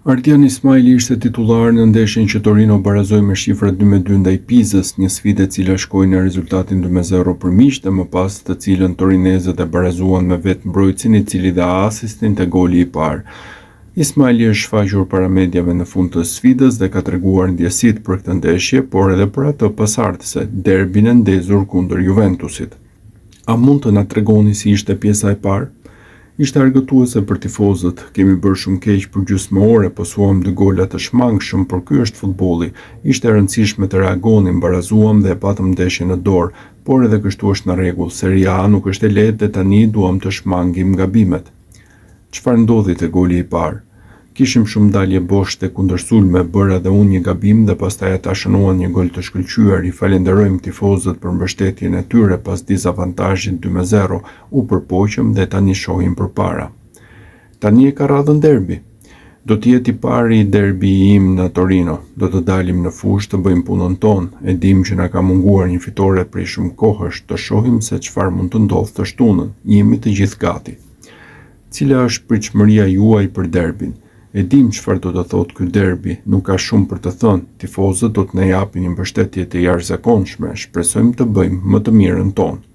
Ardian Ismaili ishte titullar në ndeshjen që Torino barazoi me shifra 2-2 ndaj Pizës, një sfidë e cila shkoi në rezultatin 2-0 për miq dhe më pas të cilën torinezët e barazuan me vetë mbrojtësin i cili dha asistin te goli i parë. Ismaili është shfaqur para mediave në fund të sfidës dhe ka treguar ndjesitë për këtë ndeshje, por edhe për atë pasardhëse, derbin e ndezur kundër Juventusit. A mund të na tregoni si ishte pjesa e parë? Ishte argëtuese për tifozët, kemi bërë shumë keq për gjysmë ore, posuam 2 gola të shmangshëm, por ky është futbolli. Ishte e rëndësishme të reagonim, barazuam dhe e patëm ndeshjen në dorë, por edhe kështu është në rregull. Serie A nuk është e lehtë dhe tani duam të shmangim gabimet. Çfarë ndodhi te goli i parë? Kishim shumë dalje bosh te kundërsulme, bëra dhe unë një gabim dhe pastaj ata shënuan një gol të shkëlqyer. I falenderojmë tifozët për mbështetjen e tyre pas dizavantazhit 2-0, u përpoqëm dhe tani shohim përpara. Tani e ka radhën derbi. Do të jetë i pari derbi im në Torino. Do të dalim në fushë të bëjmë punën tonë. E dim që na ka munguar një fitore prej shumë kohësh, të shohim se çfarë mund të ndodhë të shtunën. Jemi të gjithë gati. Cila është pritshmëria juaj për derbin? E dim çfarë do të thotë ky derbi, nuk ka shumë për të thënë. Tifozët do të na japin një mbështetje të jashtëzakonshme. Shpresojmë të bëjmë më të mirën tonë.